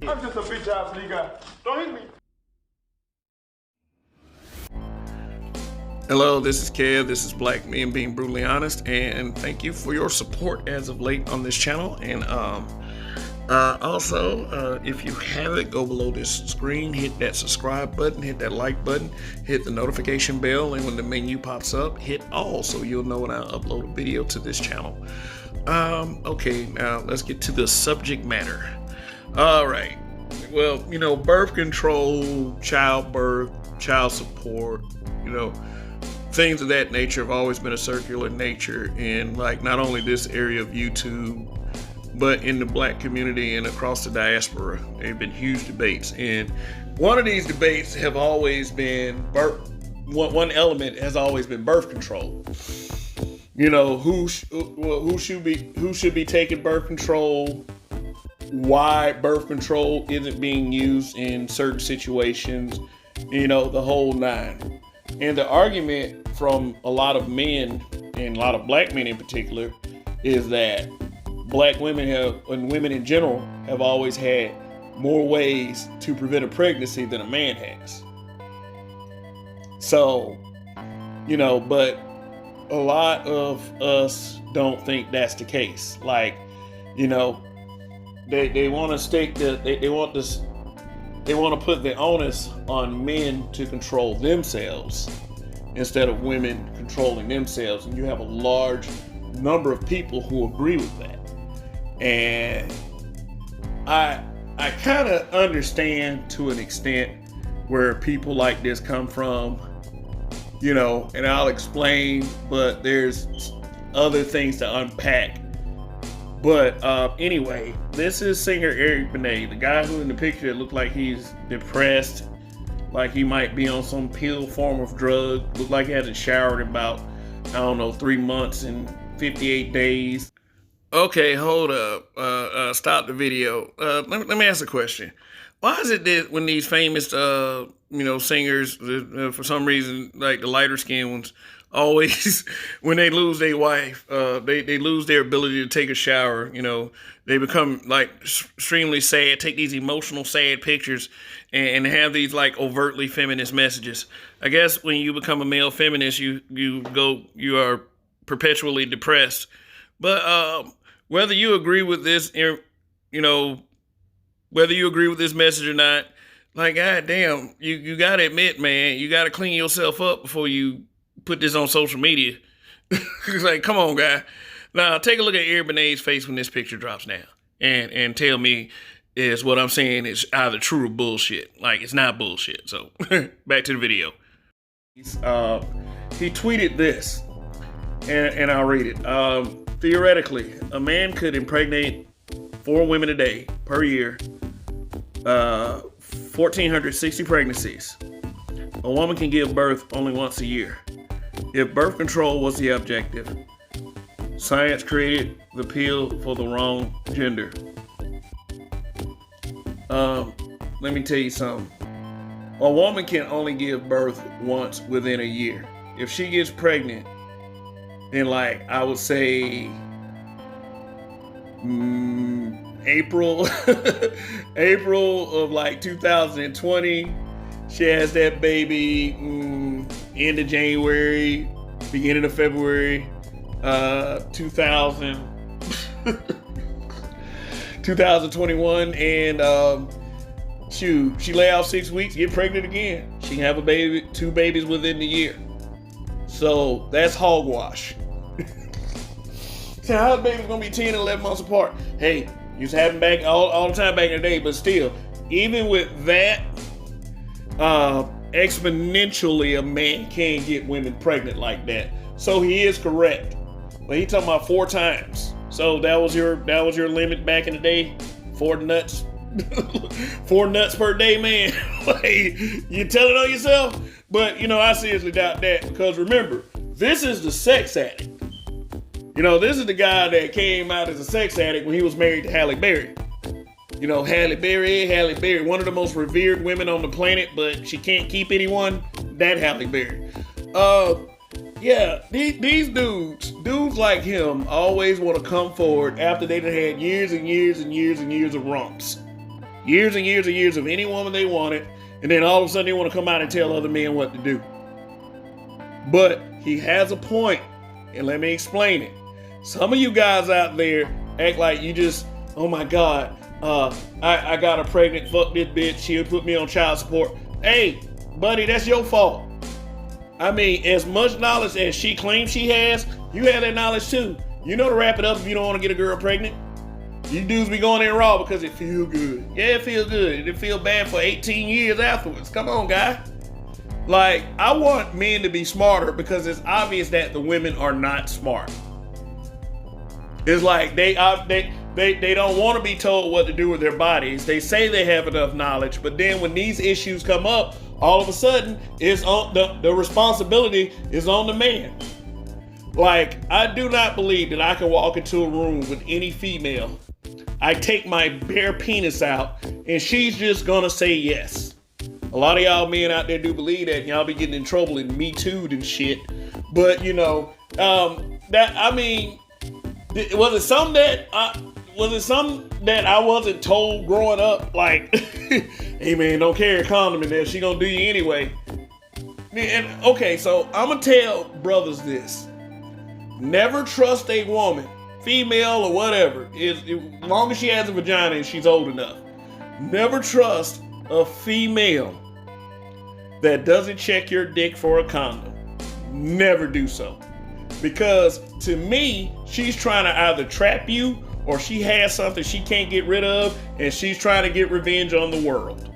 I'm just a bitch ass nigga. Don't hit me. Hello, this is Kev. This is Black Men Being Brutally Honest, and thank you for your support as of late on this channel. And also, if you haven't, go below this screen, hit that subscribe button, hit that like button, hit the notification bell, and when the menu pops up, hit all so you'll know when I upload a video to this channel. Okay, now let's get to the subject matter. All right. Well, birth control, childbirth, child support, things of that nature have always been a circular nature in not only this area of YouTube, but in the black community and across the diaspora. They've been huge debates. And one of these debates have always been one element has always been birth control. Who should be taking birth control, why birth control isn't being used in certain situations, the whole nine. And the argument from a lot of men, and a lot of black men in particular, is that black women and women in general have always had more ways to prevent a pregnancy than a man has. So, but a lot of us don't think that's the case. They want to they want to put the onus on men to control themselves instead of women controlling themselves. And you have a large number of people who agree with that. And I kind of understand to an extent where people like this come from, and I'll explain, but there's other things to unpack. But anyway, this is singer Benét, the guy who in the picture looked like he's depressed, like he might be on some pill form of drug, looked like he hasn't showered in about, 3 months and 58 days. Okay, hold up. Stop the video. Let me ask a question. Why is it that when these famous, singers, for some reason, like the lighter skinned ones, always, when they lose their wife, they lose their ability to take a shower, they become extremely sad, take these emotional, sad pictures and have these overtly feminist messages. I guess when you become a male feminist, you are perpetually depressed. But whether you agree with this, whether you agree with this message or not, goddamn, you gotta admit, man, you gotta clean yourself up before you put this on social media. It's come on, guy. Now, take a look at Benét's face when this picture drops down. And tell me is what I'm saying is either true or bullshit. It's not bullshit. So, back to the video. He tweeted this, and I'll read it. Theoretically, a man could impregnate 4 women a day per year, 1,460 pregnancies. A woman can give birth only once a year. If birth control was the objective, science created the pill for the wrong gender. Let me tell you something. A woman can only give birth once within a year. If she gets pregnant in I would say April April of 2020, she has that baby end of January, beginning of February 2021, and she lay out 6 weeks, get pregnant again. She can have a baby, 2 babies within the year. So that's hogwash. So how the baby's gonna be 10 and 11 months apart? Hey, used to happen back all the time back in the day, but still, even with that, exponentially a man can get women pregnant like that. So he is correct. But he talking about 4 times. So that was your limit back in the day? 4 nuts? 4 nuts per day, man. You tell it on yourself? But I seriously doubt that, because remember, this is the sex addict. This is the guy that came out as a sex addict when he was married to Halle Berry. Halle Berry, one of the most revered women on the planet, but she can't keep anyone. That Halle Berry. Yeah, these dudes like him always want to come forward after they done had years and years and years and years of romps. years and years and years of any woman they wanted, and then all of a sudden they want to come out and tell other men what to do. But he has a point, and let me explain it. Some of you guys out there act like you just, oh my God, I got her pregnant, fuck this bitch, she'll put me on child support. Hey, buddy, that's your fault. I mean, as much knowledge as she claims she has, you have that knowledge too. You know to wrap it up if you don't want to get a girl pregnant. You dudes be going in raw because it feel good. Yeah, it feel good. It feel bad for 18 years afterwards. Come on, guy. Like, I want men to be smarter because it's obvious that the women are not smart. It's like they don't want to be told what to do with their bodies. They say they have enough knowledge, but then when these issues come up, all of a sudden, it's on the responsibility is on the man. Like, I do not believe that I can walk into a room with any female. I take my bare penis out, and she's just gonna say yes. A lot of y'all men out there do believe that, and y'all be getting in trouble and Me Too'd and shit. But was it something that I wasn't told growing up? Like, hey man, don't carry a condom in there. She gonna do you anyway. And okay, so I'm gonna tell brothers this: never trust a woman, female or whatever, as long as she has a vagina and she's old enough. Never trust a female that doesn't check your dick for a condom. Never do so. Because to me, she's trying to either trap you or she has something she can't get rid of and she's trying to get revenge on the world.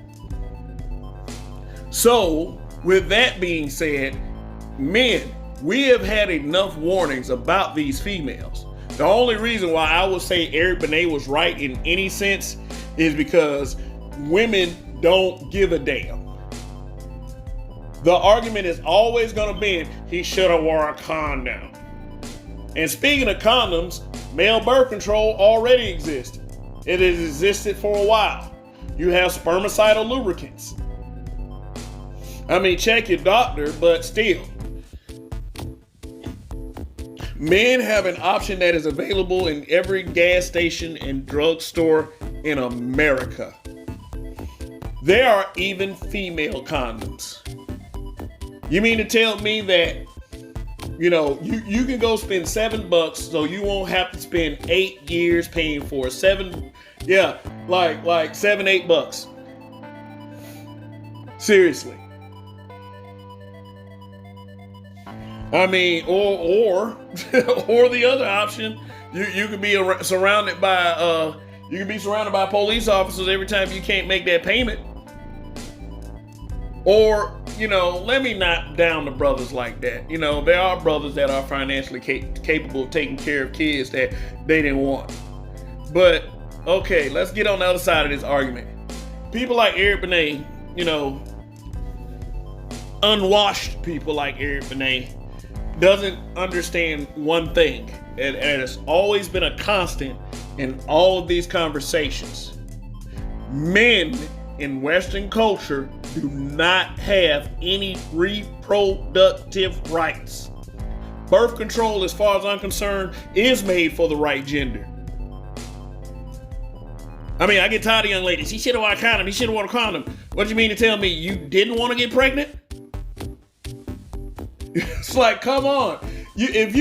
So, with that being said, men, we have had enough warnings about these females. The only reason why I would say Eric Benét was right in any sense is because women don't give a damn. The argument is always going to be, he should have wore a condom. And speaking of condoms, male birth control already exists. It has existed for a while. You have spermicidal lubricants. I mean, check your doctor, but still. Men have an option that is available in every gas station and drugstore in America. There are even female condoms. You mean to tell me that, you can go spend $7 so you won't have to spend 8 years paying for like $7-8. Seriously. I mean, or the other option, you could be surrounded by police officers every time you can't make that payment. Or, let me not down the brothers like that. There are brothers that are financially capable of taking care of kids that they didn't want. But, okay, let's get on the other side of this argument. People like Eric Benét, unwashed people like Eric Benét, doesn't understand one thing, and it's always been a constant in all of these conversations. Men in Western culture do not have any reproductive rights. Birth control, as far as I'm concerned, is made for the right gender. I mean, I get tired of young ladies. He should have worn a condom. He should have worn a condom. What do you mean to tell me you didn't want to get pregnant? It's like, come on. If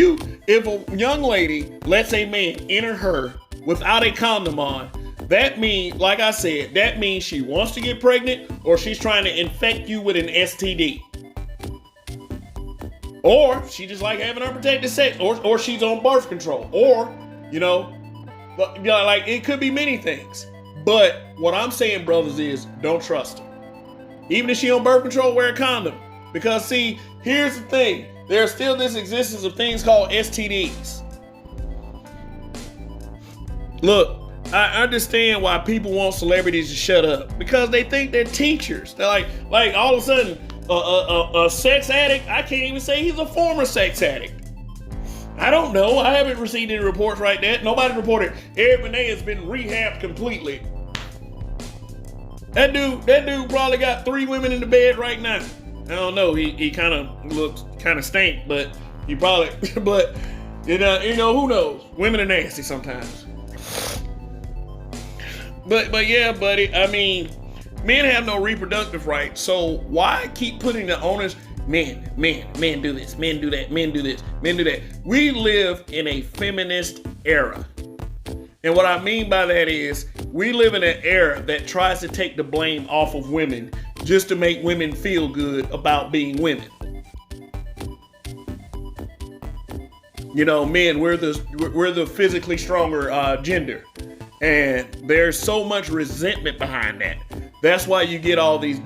a young lady lets a man enter her without a condom on, that means, like I said, that means she wants to get pregnant or she's trying to infect you with an STD. Or she just like having unprotected sex, or she's on birth control, or, like it could be many things. But what I'm saying, brothers, is don't trust her. Even if she on birth control, wear a condom. Because see, here's the thing. There's still this existence of things called STDs. Look, I understand why people want celebrities to shut up. Because they think they're teachers. They're like all of a sudden, a sex addict, I can't even say he's a former sex addict. I don't know. I haven't received any reports like that. Nobody reported Eric Benét has been rehabbed completely. That dude probably got 3 women in the bed right now. I don't know. He kind of looks kind of stink, but he probably, but who knows? Women are nasty sometimes. But yeah, buddy. I mean, men have no reproductive rights, so why keep putting the onus? Men do this, men do that, men do this, men do that. We live in a feminist era. And what I mean by that is we live in an era that tries to take the blame off of women just to make women feel good about being women. You know, men, we're the physically stronger gender. And there's so much resentment behind that. That's why you get all these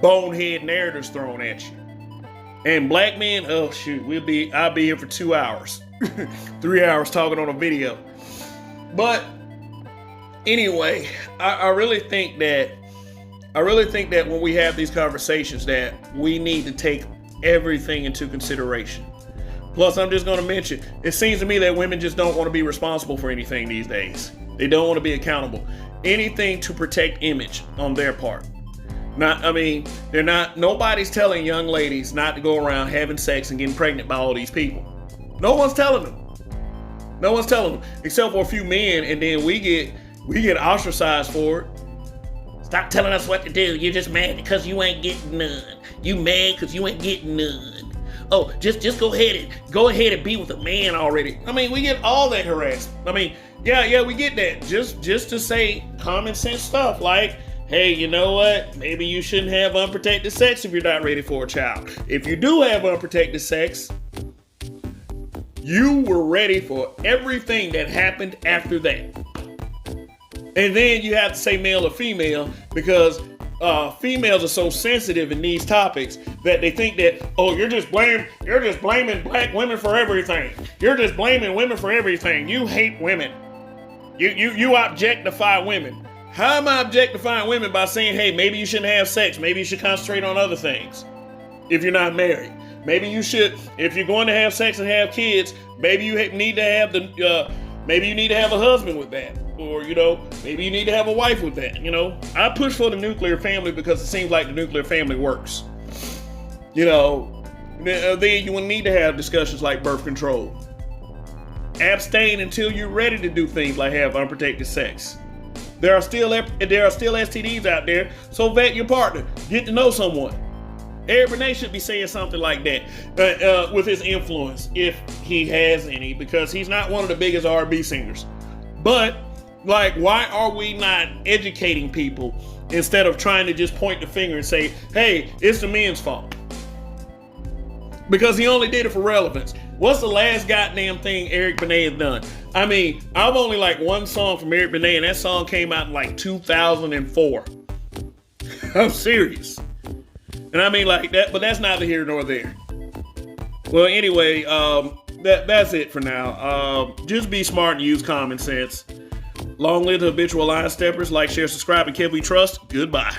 bonehead narratives thrown at you. And black men, oh shoot, I'll be here for 2 hours. 3 hours talking on a video. But anyway, I really think that when we have these conversations that we need to take everything into consideration. Plus, I'm just going to mention, it seems to me that women just don't want to be responsible for anything these days. They don't want to be accountable. Anything to protect image on their part. Nobody's telling young ladies not to go around having sex and getting pregnant by all these people. No one's telling them. No one's telling them, except for a few men, and then we get ostracized for it. Stop telling us what to do. You're just mad because you ain't getting none. You mad because you ain't getting none. Oh, just go ahead and be with a man already. I mean, we get all that harassment. I mean, yeah, we get that. Just to say common sense stuff like, hey, you know what? Maybe you shouldn't have unprotected sex if you're not ready for a child. If you do have unprotected sex, you were ready for everything that happened after that. And then you have to say male or female because females are so sensitive in these topics that they think that, oh, you're just blaming black women for everything. You're just blaming women for everything. You hate women. You objectify women. How am I objectifying women by saying, hey, maybe you shouldn't have sex. Maybe you should concentrate on other things if you're not married. Maybe you should, if you're going to have sex and have kids, maybe you need to have maybe you need to have a husband with that. Or, maybe you need to have a wife with that, I push for the nuclear family because it seems like the nuclear family works. Then you will need to have discussions like birth control. Abstain until you're ready to do things like have unprotected sex. There are still STDs out there, so vet your partner. Get to know someone. Eric Benét should be saying something like that with his influence, if he has any, because he's not one of the biggest R&B singers. But, why are we not educating people instead of trying to just point the finger and say, hey, it's the men's fault? Because he only did it for relevance. What's the last goddamn thing Eric Benét has done? I mean, I've only one song from Eric Benét, and that song came out in 2004. I'm serious. And I mean that, but that's neither here nor there. Well, anyway, that's it for now. Just be smart and use common sense. Long live the habitual line steppers. Like, share, subscribe, and Kev We Trust. Goodbye.